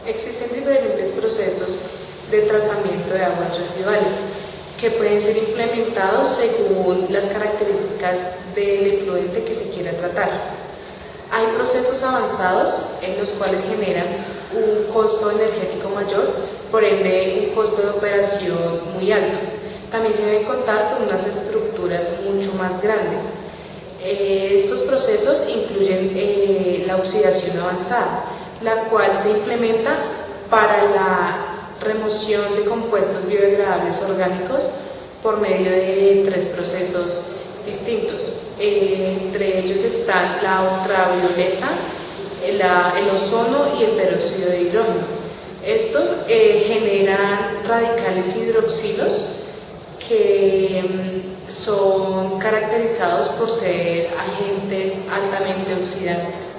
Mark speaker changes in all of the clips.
Speaker 1: Existen diferentes procesos de tratamiento de aguas residuales que pueden ser implementados según las características del efluente que se quiera tratar. Hay procesos avanzados en los cuales generan un costo energético mayor, por ende un costo de operación muy alto. También se debe contar con unas estructuras mucho más grandes. Estos procesos incluyen la oxidación avanzada, la cual se implementa para la remoción de compuestos biodegradables orgánicos por medio de 3 procesos distintos. Entre ellos están la ultravioleta, el ozono y el peróxido de hidrógeno. Estos generan radicales hidroxilos que son caracterizados por ser agentes altamente oxidantes.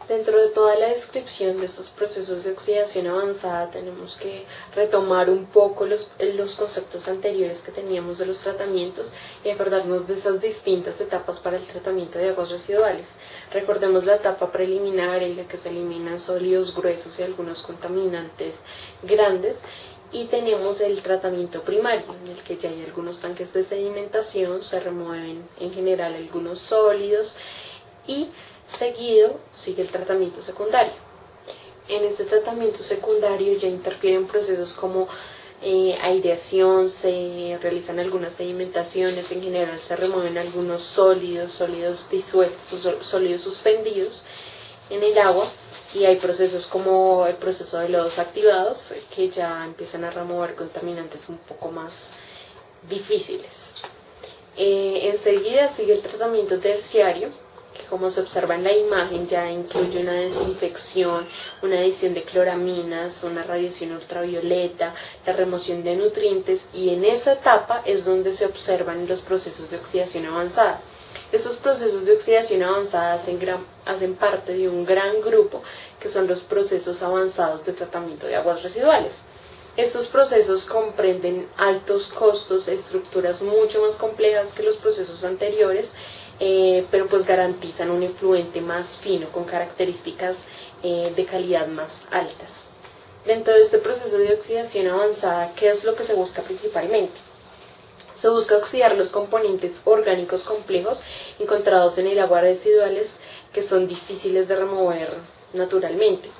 Speaker 2: Dentro de toda la descripción de estos procesos de oxidación avanzada tenemos que retomar un poco los conceptos anteriores que teníamos de los tratamientos y acordarnos de esas distintas etapas para el tratamiento de aguas residuales. Recordemos la etapa preliminar en la que se eliminan sólidos gruesos y algunos contaminantes grandes, y tenemos el tratamiento primario, en el que ya hay algunos tanques de sedimentación, se remueven en general algunos sólidos y seguido sigue el tratamiento secundario. En este tratamiento secundario ya interfieren procesos como aireación, se realizan algunas sedimentaciones, en general se remueven algunos sólidos disueltos, sólidos suspendidos en el agua, y hay procesos como el proceso de lodos activados que ya empiezan a remover contaminantes un poco más difíciles. Enseguida sigue el tratamiento terciario, que como se observa en la imagen ya incluye una desinfección, una adición de cloraminas, una radiación ultravioleta, la remoción de nutrientes, y en esa etapa es donde se observan los procesos de oxidación avanzada. Estos procesos de oxidación avanzada hacen parte de un gran grupo que son los procesos avanzados de tratamiento de aguas residuales. Estos procesos comprenden altos costos, estructuras mucho más complejas que los procesos anteriores, pero pues garantizan un efluente más fino con características de calidad más altas. Dentro de este proceso de oxidación avanzada, ¿qué es lo que se busca principalmente? Se busca oxidar los componentes orgánicos complejos encontrados en el agua residuales que son difíciles de remover naturalmente.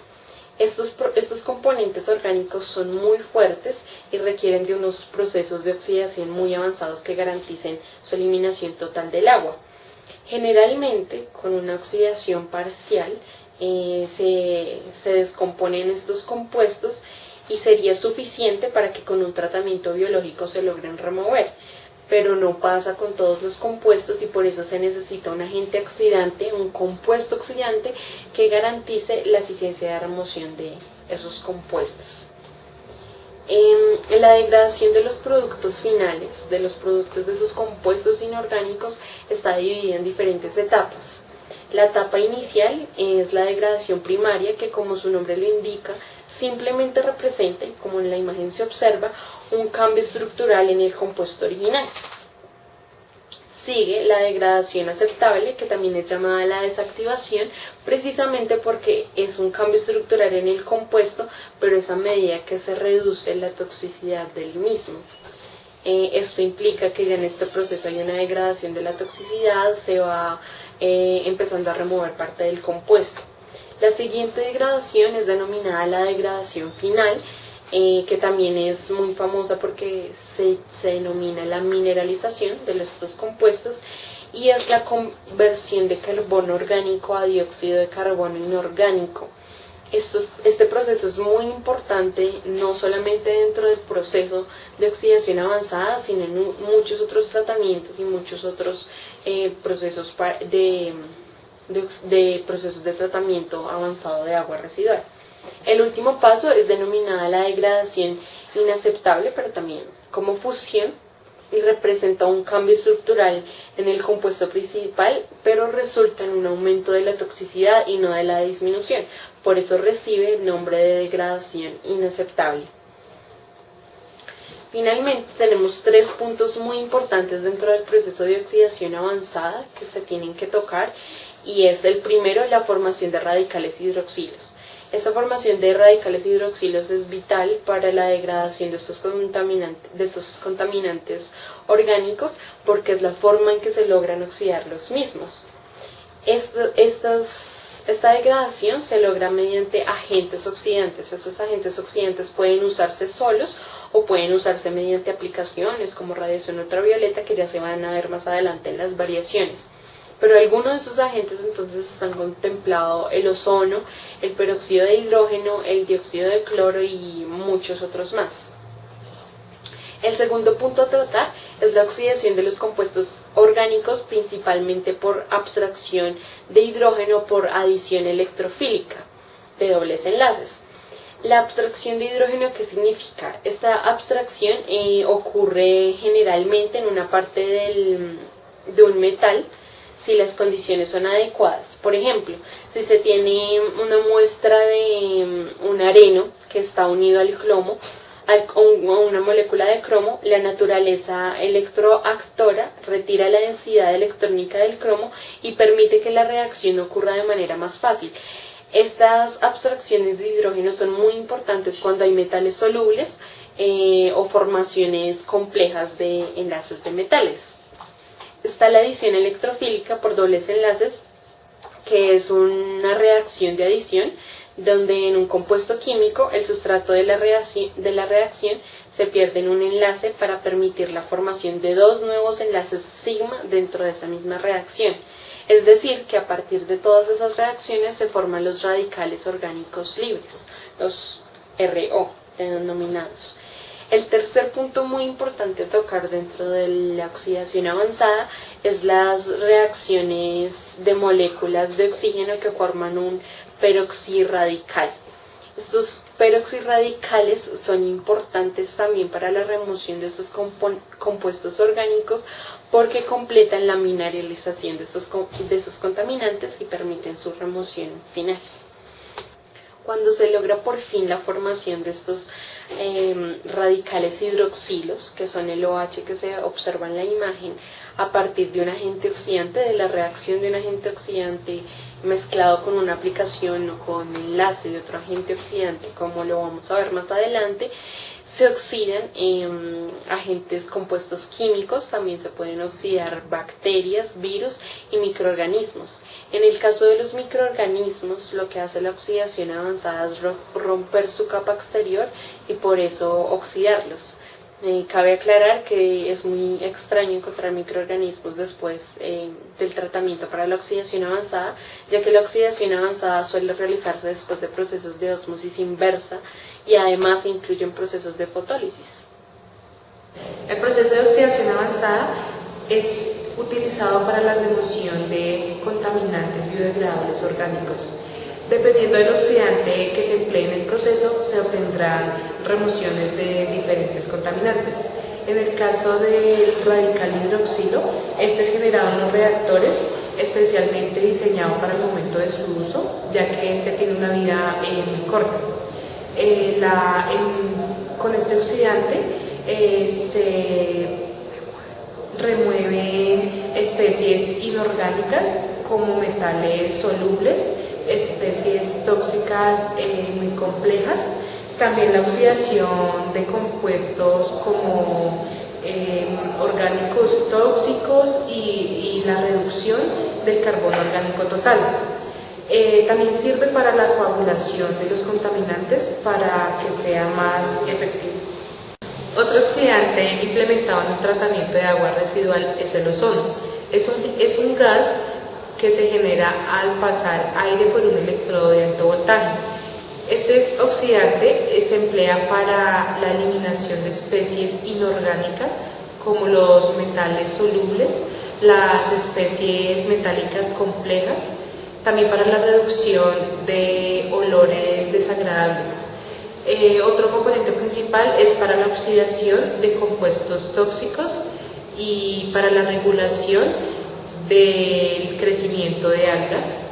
Speaker 2: Estos componentes orgánicos son muy fuertes y requieren de unos procesos de oxidación muy avanzados que garanticen su eliminación total del agua. Generalmente, con una oxidación parcial, se descomponen estos compuestos y sería suficiente para que con un tratamiento biológico se logren remover, pero no pasa con todos los compuestos, y por eso se necesita un agente oxidante, un compuesto oxidante que garantice la eficiencia de remoción de esos compuestos. En la degradación de los productos finales, de los productos de esos compuestos inorgánicos, está dividida en diferentes etapas. La etapa inicial es la degradación primaria, que como su nombre lo indica, simplemente representa, como en la imagen se observa, un cambio estructural en el compuesto original. Sigue la degradación aceptable, que también es llamada la desactivación, precisamente porque es un cambio estructural en el compuesto, pero es a medida que se reduce la toxicidad del mismo. Esto implica que ya en este proceso hay una degradación de la toxicidad, se va empezando a remover parte del compuesto. La siguiente degradación es denominada la degradación final, que también es muy famosa porque se denomina la mineralización de estos compuestos, y es la conversión de carbono orgánico a dióxido de carbono inorgánico. Este proceso es muy importante no solamente dentro del proceso de oxidación avanzada, sino en muchos otros tratamientos y muchos otros procesos de procesos de tratamiento avanzado de agua residual. El último paso es denominada la degradación inaceptable, pero también como fusión, y representa un cambio estructural en el compuesto principal, pero resulta en un aumento de la toxicidad y no de la disminución. Por eso recibe el nombre de degradación inaceptable. Finalmente, tenemos 3 puntos muy importantes dentro del proceso de oxidación avanzada que se tienen que tocar, y es el primero, la formación de radicales hidroxilos. Esta formación de radicales hidroxilos es vital para la degradación de estos contaminantes orgánicos porque es la forma en que se logran oxidar los mismos. Esta degradación se logra mediante agentes oxidantes. Estos agentes oxidantes pueden usarse solos o pueden usarse mediante aplicaciones como radiación ultravioleta, que ya se van a ver más adelante en las variaciones. Pero algunos de estos agentes entonces están contemplados: el ozono, el peróxido de hidrógeno, el dióxido de cloro y muchos otros más. El segundo punto a tratar es la oxidación de los compuestos orgánicos, principalmente por abstracción de hidrógeno por adición electrofílica de dobles enlaces. La abstracción de hidrógeno, ¿qué significa? Esta abstracción ocurre generalmente en una parte de un metal si las condiciones son adecuadas. Por ejemplo, si se tiene una muestra de un areno que está unido al cromo, a una molécula de cromo, la naturaleza electroactora retira la densidad electrónica del cromo y permite que la reacción ocurra de manera más fácil. Estas abstracciones de hidrógeno son muy importantes cuando hay metales solubles o formaciones complejas de enlaces de metales. Está la adición electrofílica por dobles enlaces, que es una reacción de adición donde en un compuesto químico el sustrato de la reacción se pierde en un enlace para permitir la formación de dos nuevos enlaces sigma dentro de esa misma reacción. Es decir, que a partir de todas esas reacciones se forman los radicales orgánicos libres, los RO denominados. El tercer punto muy importante a tocar dentro de la oxidación avanzada es las reacciones de moléculas de oxígeno que forman un peroxirradical. Estos peroxirradicales son importantes también para la remoción de estos compuestos orgánicos porque completan la mineralización de esos contaminantes y permiten su remoción final. Cuando se logra por fin la formación de estos radicales hidroxilos, que son el OH que se observa en la imagen, a partir de un agente oxidante, de la reacción de un agente oxidante mezclado con una aplicación o con enlace de otro agente oxidante, como lo vamos a ver más adelante, se oxidan agentes compuestos químicos, también se pueden oxidar bacterias, virus y microorganismos. En el caso de los microorganismos, lo que hace la oxidación avanzada es romper su capa exterior y por eso oxidarlos. Cabe aclarar que es muy extraño encontrar microorganismos después del tratamiento para la oxidación avanzada, ya que la oxidación avanzada suele realizarse después de procesos de ósmosis inversa y además incluyen procesos de fotólisis.
Speaker 1: El proceso de oxidación avanzada es utilizado para la remoción de contaminantes biodegradables orgánicos. Dependiendo del oxidante que se emplee en el proceso, se obtendrán remociones de diferentes contaminantes. En el caso del radical hidroxilo, este es generado en los reactores, especialmente diseñado para el momento de su uso, ya que este tiene una vida muy corta. Con este oxidante se remueven especies inorgánicas como metales solubles, especies tóxicas muy complejas, también la oxidación de compuestos como orgánicos tóxicos y la reducción del carbono orgánico total. También sirve para la coagulación de los contaminantes para que sea más efectivo. Otro oxidante implementado en el tratamiento de agua residual es el ozono. Es un gas que se genera al pasar aire por un electrodo de alto voltaje. Este oxidante se emplea para la eliminación de especies inorgánicas como los metales solubles, las especies metálicas complejas, también para la reducción de olores desagradables. Otro componente principal es para la oxidación de compuestos tóxicos y para la regulación del crecimiento de algas.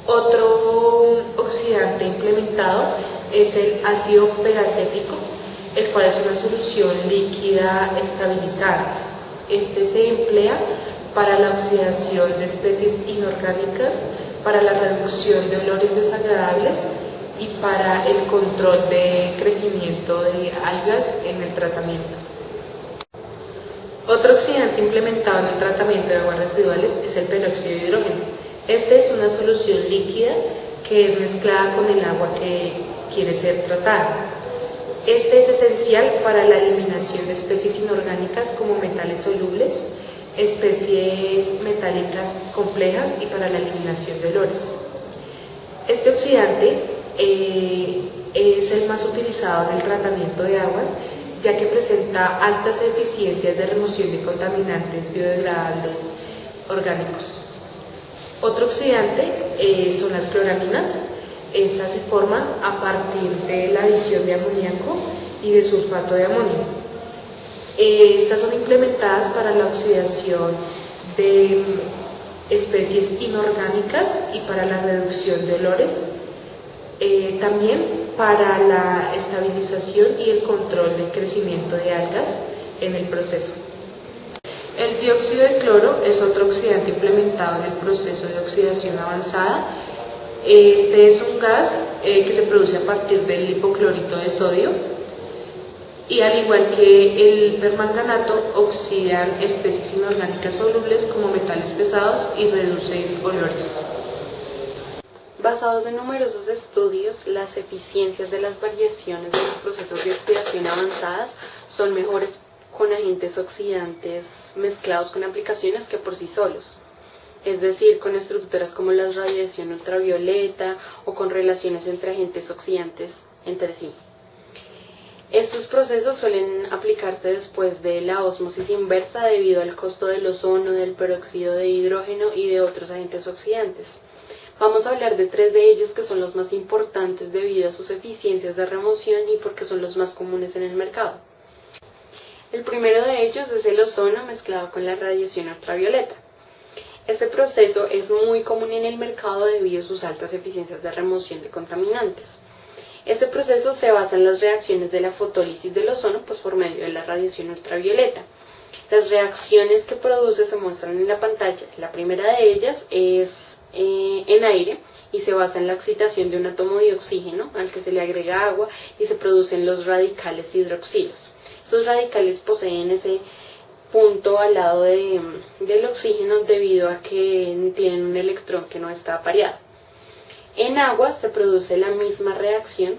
Speaker 1: Otro oxidante implementado es el ácido peracético, el cual es una solución líquida estabilizada. Este se emplea para la oxidación de especies inorgánicas para la reducción de olores desagradables y para el control de crecimiento de algas en el tratamiento. Otro oxidante implementado en el tratamiento de aguas residuales es el peróxido de hidrógeno. Este es una solución líquida que es mezclada con el agua que quiere ser tratada. Este es esencial para la eliminación de especies inorgánicas como metales solubles, especies metálicas complejas y para la eliminación de olores. Este oxidante es el más utilizado en el tratamiento de aguas, ya que presenta altas eficiencias de remoción de contaminantes biodegradables orgánicos. Otro oxidante son las cloraminas. Estas se forman a partir de la adición de amoníaco y de sulfato de amonio. Estas son implementadas para la oxidación de especies inorgánicas y para la reducción de olores, también para la estabilización y el control del crecimiento de algas en el proceso. El dióxido de cloro es otro oxidante implementado en el proceso de oxidación avanzada. Este es un gas que se produce a partir del hipoclorito de sodio y al igual que el permanganato oxidan especies inorgánicas solubles como metales pesados y reducen olores.
Speaker 2: Basados en numerosos estudios, las eficiencias de las variaciones de los procesos de oxidación avanzadas son mejores con agentes oxidantes mezclados con aplicaciones que por sí solos, es decir, con estructuras como la radiación ultravioleta o con relaciones entre agentes oxidantes entre sí. Estos procesos suelen aplicarse después de la ósmosis inversa debido al costo del ozono, del peróxido de hidrógeno y de otros agentes oxidantes. Vamos a hablar de 3 de ellos que son los más importantes debido a sus eficiencias de remoción y porque son los más comunes en el mercado. El primero de ellos es el ozono mezclado con la radiación ultravioleta. Este proceso es muy común en el mercado debido a sus altas eficiencias de remoción de contaminantes. Este proceso se basa en las reacciones de la fotólisis del ozono por medio de la radiación ultravioleta. Las reacciones que produce se muestran en la pantalla. La primera de ellas es en aire y se basa en la excitación de un átomo de oxígeno al que se le agrega agua y se producen los radicales hidroxilos. Estos radicales poseen ese punto al lado del oxígeno debido a que tienen un electrón que no está apareado. En agua se produce la misma reacción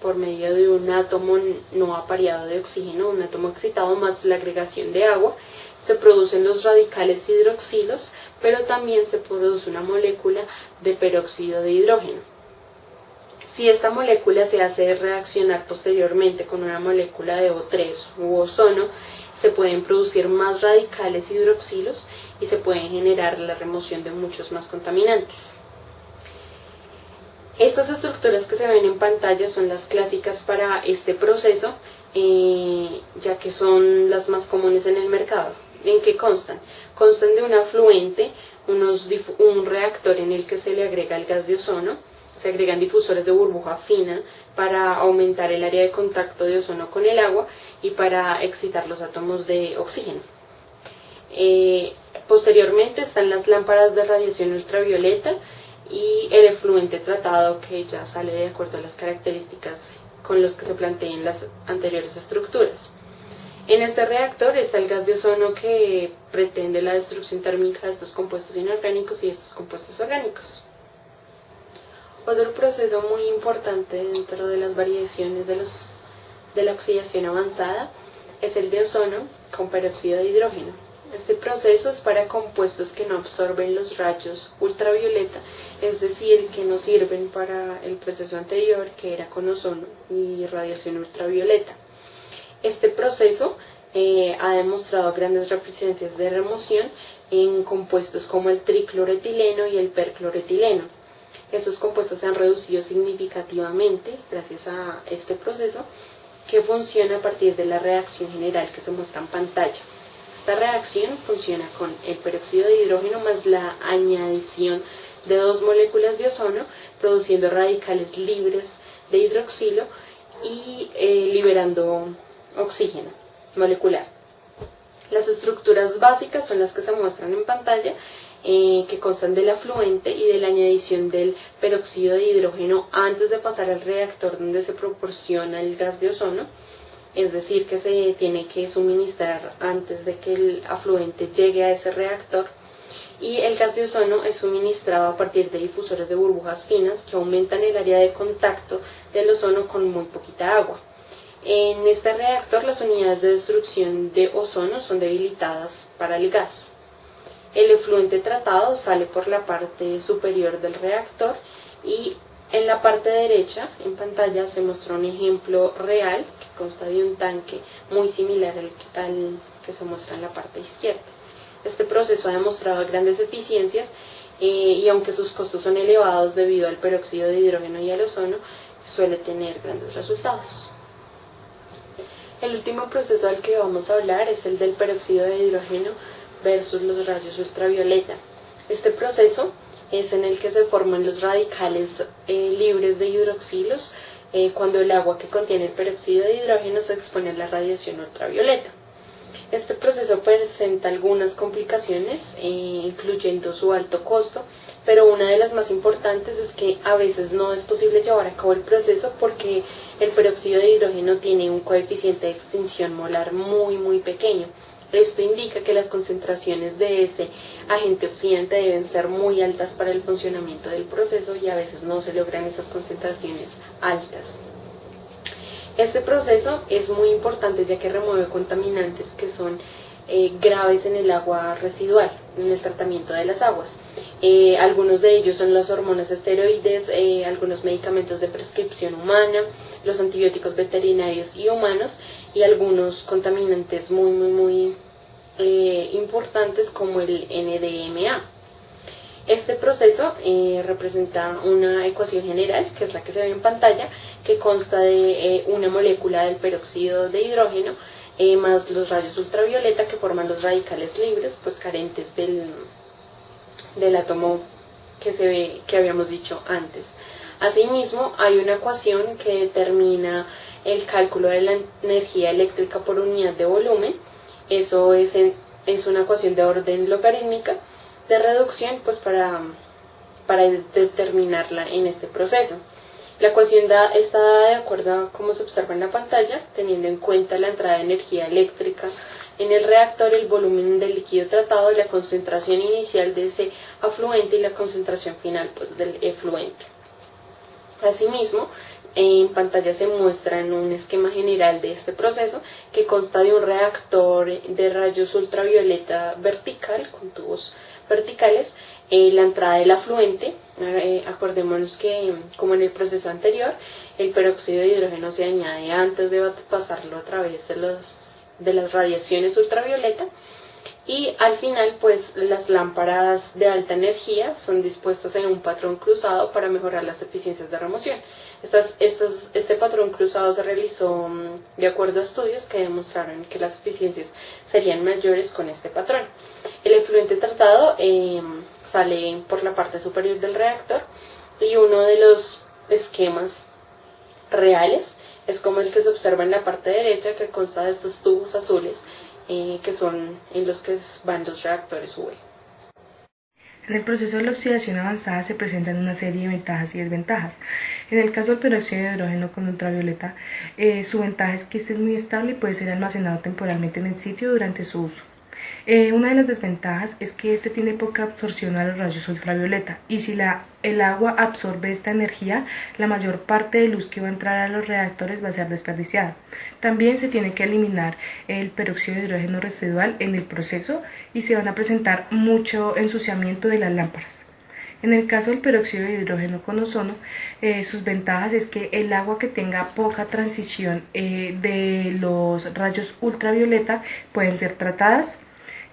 Speaker 2: por medio de un átomo no apareado de oxígeno, un átomo excitado más la agregación de agua. Se producen los radicales hidroxilos, pero también se produce una molécula de peróxido de hidrógeno. Si esta molécula se hace reaccionar posteriormente con una molécula de O3 u ozono, se pueden producir más radicales hidroxilos y se puede generar la remoción de muchos más contaminantes. Estas estructuras que se ven en pantalla son las clásicas para este proceso, ya que son las más comunes en el mercado. ¿En qué constan? Constan de un afluente, un reactor en el que se le agrega el gas de ozono, se agregan difusores de burbuja fina para aumentar el área de contacto de ozono con el agua y para excitar los átomos de oxígeno. Posteriormente están las lámparas de radiación ultravioleta y el efluente tratado, que ya sale de acuerdo a las características con los que se planteen las anteriores estructuras. En este reactor está el gas de ozono que pretende la destrucción térmica de estos compuestos inorgánicos y de estos compuestos orgánicos. Otro proceso muy importante dentro de las variaciones de la oxidación avanzada es el de ozono con peróxido de hidrógeno. Este proceso es para compuestos que no absorben los rayos ultravioleta, es decir, que no sirven para el proceso anterior, que era con ozono y radiación ultravioleta. Este proceso ha demostrado grandes eficiencias de remoción en compuestos como el tricloretileno y el percloretileno. Estos compuestos se han reducido significativamente gracias a este proceso, que funciona a partir de la reacción general que se muestra en pantalla. Esta reacción funciona con el peróxido de hidrógeno más la añadición de 2 moléculas de ozono, produciendo radicales libres de hidroxilo y liberando oxígeno molecular. Las estructuras básicas son las que se muestran en pantalla que constan del afluente y de la añadición del peróxido de hidrógeno antes de pasar al reactor donde se proporciona el gas de ozono, es decir, que se tiene que suministrar antes de que el afluente llegue a ese reactor. Y el gas de ozono es suministrado a partir de difusores de burbujas finas que aumentan el área de contacto del ozono con muy poquita agua. En este reactor las unidades de destrucción de ozono son debilitadas para el gas. El efluente tratado sale por la parte superior del reactor y en la parte derecha en pantalla se muestra un ejemplo real que consta de un tanque muy similar al que se muestra en la parte izquierda. Este proceso ha demostrado grandes eficiencias y aunque sus costos son elevados debido al peróxido de hidrógeno y al ozono, suele tener grandes resultados. El último proceso al que vamos a hablar es el del peróxido de hidrógeno versus los rayos ultravioleta. Este proceso es en el que se forman los radicales libres de hidroxilos cuando el agua que contiene el peróxido de hidrógeno se expone a la radiación ultravioleta. Este proceso presenta algunas complicaciones, incluyendo su alto costo, pero una de las más importantes es que a veces no es posible llevar a cabo el proceso porque el peróxido de hidrógeno tiene un coeficiente de extinción molar muy pequeño. Esto indica que las concentraciones de ese agente oxidante deben ser muy altas para el funcionamiento del proceso y a veces no se logran esas concentraciones altas. Este proceso es muy importante ya que remueve contaminantes que son graves en el agua residual, en el tratamiento de las aguas. Algunos de ellos son las hormonas esteroides, algunos medicamentos de prescripción humana, los antibióticos veterinarios y humanos y algunos contaminantes muy importantes como el NDMA. Este proceso representa una ecuación general, que es la que se ve en pantalla, que consta de una molécula del peróxido de hidrógeno más los rayos ultravioleta que forman los radicales libres, pues carentes del átomo que habíamos dicho antes. Asimismo, hay una ecuación que determina el cálculo de la energía eléctrica por unidad de volumen. Eso es una ecuación de orden logarítmica de reducción, pues para determinarla en este proceso. La ecuación está de acuerdo a cómo se observa en la pantalla, teniendo en cuenta la entrada de energía eléctrica en el reactor, el volumen del líquido tratado, la concentración inicial de ese afluente y la concentración final pues, del efluente. Asimismo, en pantalla se muestra en un esquema general de este proceso que consta de un reactor de rayos ultravioleta vertical con tubos verticales, la entrada del afluente. Acordémonos que como en el proceso anterior el peróxido de hidrógeno se añade antes de pasarlo a través de las radiaciones ultravioleta y al final pues las lámparas de alta energía son dispuestas en un patrón cruzado para mejorar las eficiencias de remoción. Este patrón cruzado se realizó de acuerdo a estudios que demostraron que las eficiencias serían mayores con este patrón. El efluente tratado sale por la parte superior del reactor y uno de los esquemas reales es como el que se observa en la parte derecha, que consta de estos tubos azules que son en los que van los reactores UV.
Speaker 1: En el proceso de la oxidación avanzada se presentan una serie de ventajas y desventajas. En el caso del peróxido de hidrógeno con ultravioleta, su ventaja es que este es muy estable y puede ser almacenado temporalmente en el sitio durante su uso. Una de las desventajas es que este tiene poca absorción a los rayos ultravioleta y si el agua absorbe esta energía, la mayor parte de luz que va a entrar a los reactores va a ser desperdiciada. También se tiene que eliminar el peróxido de hidrógeno residual en el proceso y se van a presentar mucho ensuciamiento de las lámparas. En el caso del peróxido de hidrógeno con ozono, sus ventajas es que el agua que tenga poca transición de los rayos ultravioleta pueden ser tratadas,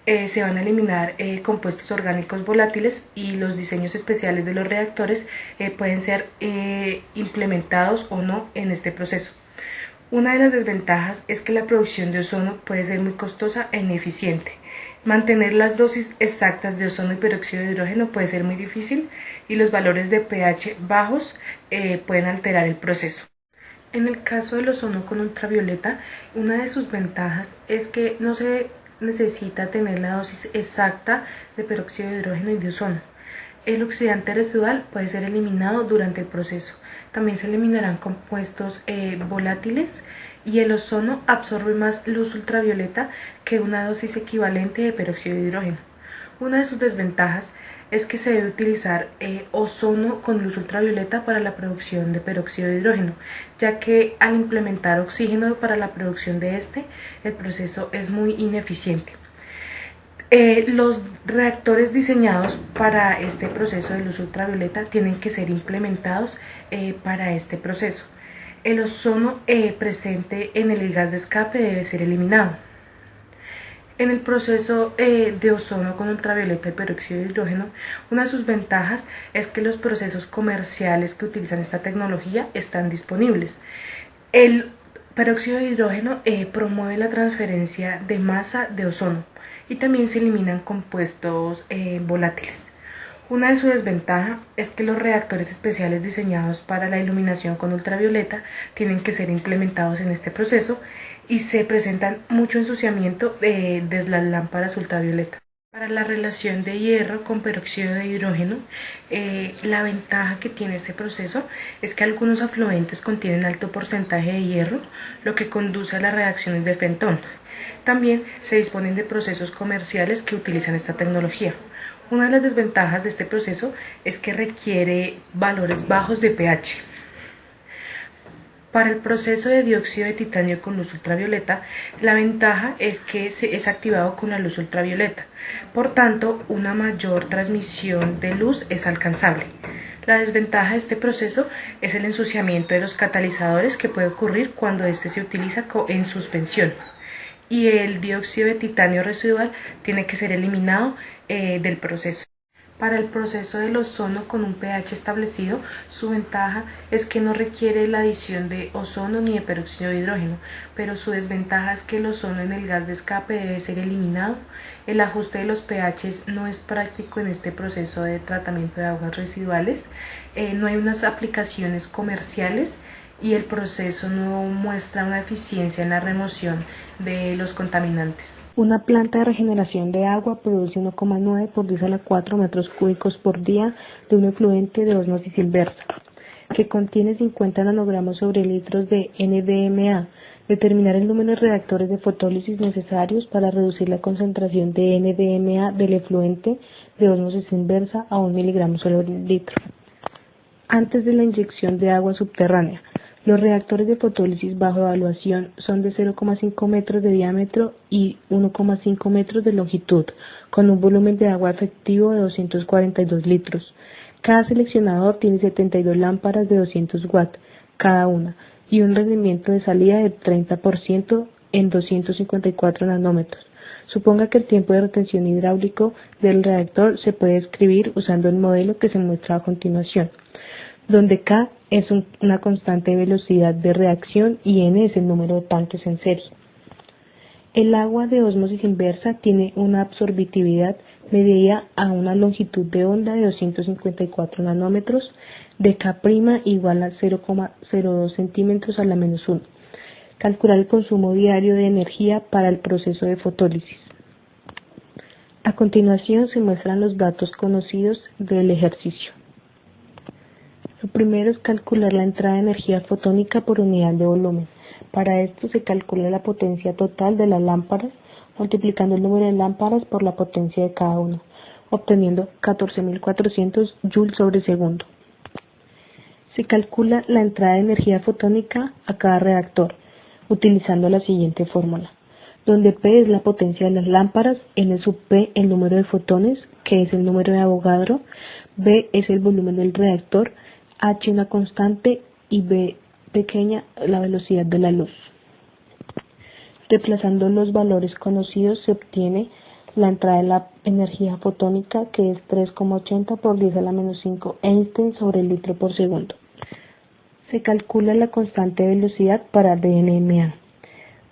Speaker 1: se van a eliminar compuestos orgánicos volátiles y los diseños especiales de los reactores pueden ser implementados o no en este proceso. Una de las desventajas es que la producción de ozono puede ser muy costosa e ineficiente. Mantener las dosis exactas de ozono y peróxido de hidrógeno puede ser muy difícil y los valores de pH bajos pueden alterar el proceso. En el caso del ozono con ultravioleta, una de sus ventajas es que no se
Speaker 3: necesita tener la dosis exacta de peróxido de hidrógeno y de ozono. El oxidante residual puede ser eliminado durante el proceso. También se eliminarán compuestos volátiles y el ozono absorbe más luz ultravioleta que una dosis equivalente de peróxido de hidrógeno. Una de sus desventajas es que se debe utilizar ozono con luz ultravioleta para la producción de peróxido de hidrógeno, ya que al implementar oxígeno para la producción de este, el proceso es muy ineficiente. Los reactores diseñados para este proceso de luz ultravioleta tienen que ser implementados para este proceso. El ozono presente en el gas de escape debe ser eliminado. En el proceso de ozono con ultravioleta y peróxido de hidrógeno, una de sus ventajas es que los procesos comerciales que utilizan esta tecnología están disponibles. El peróxido de hidrógeno promueve la transferencia de masa de ozono y también se eliminan compuestos volátiles. Una de sus desventajas es que los reactores especiales diseñados para la iluminación con ultravioleta tienen que ser implementados en este proceso y se presentan mucho ensuciamiento de las lámparas ultravioleta. Para la relación de hierro con peróxido de hidrógeno, la ventaja que tiene este proceso es que algunos afluentes contienen alto porcentaje de hierro, lo que conduce a las reacciones de Fenton. También se disponen de procesos comerciales que utilizan esta tecnología. Una de las desventajas de este proceso es que requiere valores bajos de pH. Para el proceso de dióxido de titanio con luz ultravioleta, la ventaja es que es activado con la luz ultravioleta. Por tanto, una mayor transmisión de luz es alcanzable. La desventaja de este proceso es el ensuciamiento de los catalizadores que puede ocurrir cuando este se utiliza en suspensión. Y el dióxido de titanio residual tiene que ser eliminado del proceso. Para el proceso del ozono con un pH establecido, su ventaja es que no requiere la adición de ozono ni de peróxido de hidrógeno, pero su desventaja es que el ozono en el gas de escape debe ser eliminado. El ajuste de los pHs no es práctico en este proceso de tratamiento de aguas residuales, no hay unas aplicaciones comerciales y el proceso no muestra una eficiencia en la remoción de los contaminantes.
Speaker 4: Una planta de regeneración de agua produce 1,9 por 10 a la 4 metros cúbicos por día de un efluente de ósmosis inversa, que contiene 50 nanogramos sobre litros de NDMA. Determinar el número de reactores de fotólisis necesarios para reducir la concentración de NDMA del efluente de ósmosis inversa a 1 miligramo sobre litro. Antes de la inyección de agua subterránea, los reactores de fotólisis bajo evaluación son de 0,5 metros de diámetro y 1,5 metros de longitud, con un volumen de agua efectivo de 242 litros. Cada seleccionador tiene 72 lámparas de 200 watts cada una y un rendimiento de salida de 30% en 254 nanómetros. Suponga que el tiempo de retención hidráulico del reactor se puede escribir usando el modelo que se muestra a continuación, donde K es una constante de velocidad de reacción y N es el número de tanques en serie. El agua de ósmosis inversa tiene una absorbitividad medida a una longitud de onda de 254 nanómetros, de K' igual a 0,02 centímetros a la menos 1. Calcular el consumo diario de energía para el proceso de fotólisis. A continuación se muestran los datos conocidos del ejercicio. Lo primero es calcular la entrada de energía fotónica por unidad de volumen. Para esto se calcula la potencia total de las lámparas, multiplicando el número de lámparas por la potencia de cada una, obteniendo 14.400 joules sobre segundo. Se calcula la entrada de energía fotónica a cada reactor, utilizando la siguiente fórmula, donde P es la potencia de las lámparas, N sub P el número de fotones, que es el número de Avogadro, B es el volumen del reactor, H una constante y B pequeña la velocidad de la luz. Reemplazando los valores conocidos se obtiene la entrada de la energía fotónica, que es 3,80 por 10 a la menos 5 Einstein sobre el litro por segundo. Se calcula la constante de velocidad para NDMA,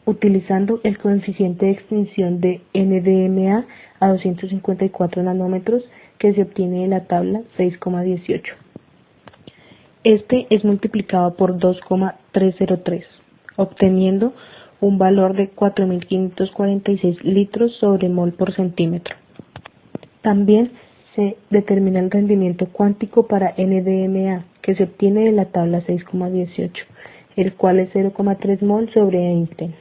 Speaker 4: utilizando el coeficiente de extinción de NDMA a 254 nanómetros que se obtiene de la tabla 6,18. Este es multiplicado por 2,303, obteniendo un valor de 4.546 litros sobre mol por centímetro. También se determina el rendimiento cuántico para NDMA, que se obtiene de la tabla 6,18, el cual es 0,3 mol sobre Einstein.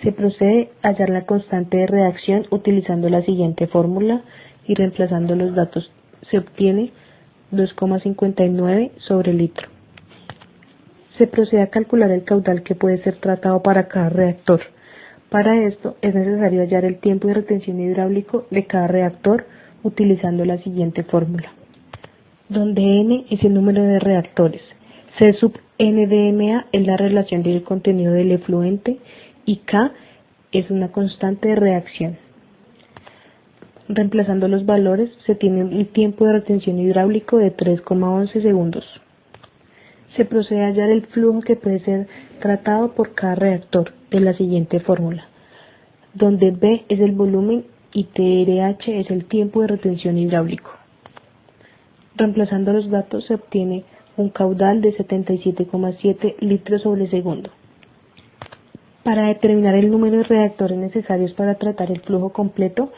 Speaker 4: Se procede a hallar la constante de reacción utilizando la siguiente fórmula y reemplazando los datos se obtiene 2,59 sobre litro. Se procede a calcular el caudal que puede ser tratado para cada reactor. Para esto es necesario hallar el tiempo de retención hidráulico de cada reactor utilizando la siguiente fórmula, donde N es el número de reactores, C sub NDMA es la relación del contenido del efluente y K es una constante de reacción. Reemplazando los valores se tiene un tiempo de retención hidráulico de 3,11 segundos. Se procede a hallar el flujo que puede ser tratado por cada reactor de la siguiente fórmula, donde B es el volumen y TRH es el tiempo de retención hidráulico. Reemplazando los datos se obtiene un caudal de 77,7 litros sobre segundo. Para determinar el número de reactores necesarios para tratar el flujo completo,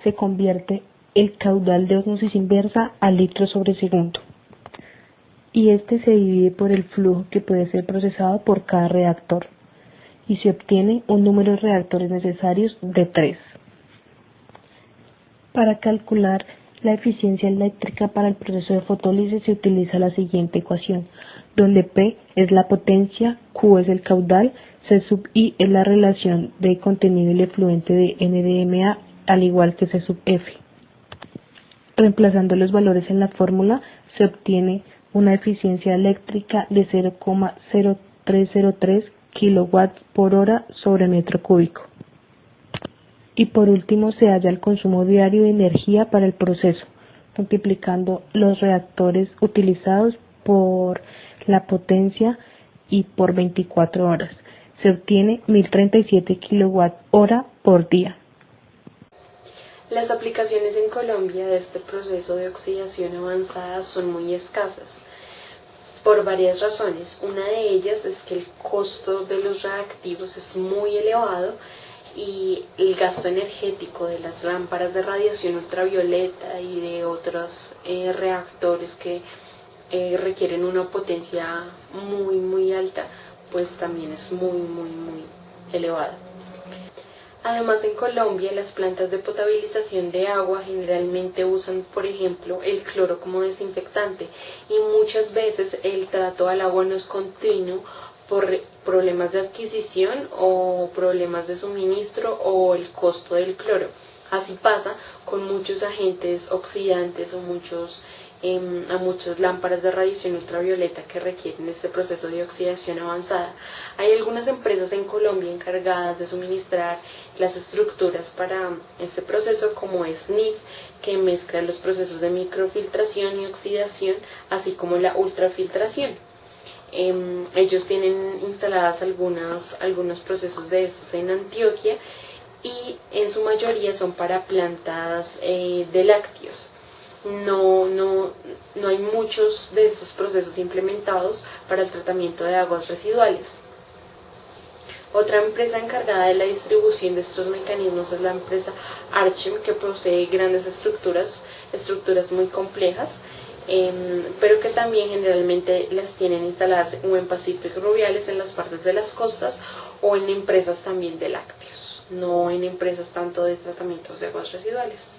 Speaker 4: se convierte el caudal de ósmosis inversa a litros sobre segundo. Y este se divide por el flujo que puede ser procesado por cada reactor. Y se obtiene un número de reactores necesarios de 3. Para calcular la eficiencia eléctrica para el proceso de fotólisis se utiliza la siguiente ecuación, donde P es la potencia, Q es el caudal, C sub I es la relación de contenido y efluente de NDMA, al igual que C sub F. Reemplazando los valores en la fórmula se obtiene una eficiencia eléctrica de 0,0303 kWh sobre metro cúbico. Y por último se halla el consumo diario de energía para el proceso, multiplicando los reactores utilizados por la potencia y por 24 horas. Se obtiene 1037 kWh por día.
Speaker 2: Las aplicaciones en Colombia de este proceso de oxidación avanzada son muy escasas, por varias razones. Una de ellas es que el costo de los reactivos es muy elevado y el gasto energético de las lámparas de radiación ultravioleta y de otros reactores que requieren una potencia muy alta, pues también es muy elevado. Además, en Colombia las plantas de potabilización de agua generalmente usan, por ejemplo, el cloro como desinfectante y muchas veces el trato al agua no es continuo por problemas de adquisición o problemas de suministro o el costo del cloro. Así pasa con muchos agentes oxidantes o a muchas lámparas de radiación ultravioleta que requieren este proceso de oxidación avanzada. Hay algunas empresas en Colombia encargadas de suministrar las estructuras para este proceso, como es NIF, que mezcla los procesos de microfiltración y oxidación, así como la ultrafiltración. Ellos tienen instaladas algunos procesos de estos en Antioquia y en su mayoría son para plantas de lácteos. No hay muchos de estos procesos implementados para el tratamiento de aguas residuales. Otra empresa encargada de la distribución de estos mecanismos es la empresa Archem, que posee grandes estructuras muy complejas, pero que también generalmente las tienen instaladas o en Pacífico Rubiales, en las partes de las costas, o en empresas también de lácteos, no en empresas tanto de tratamientos de aguas residuales.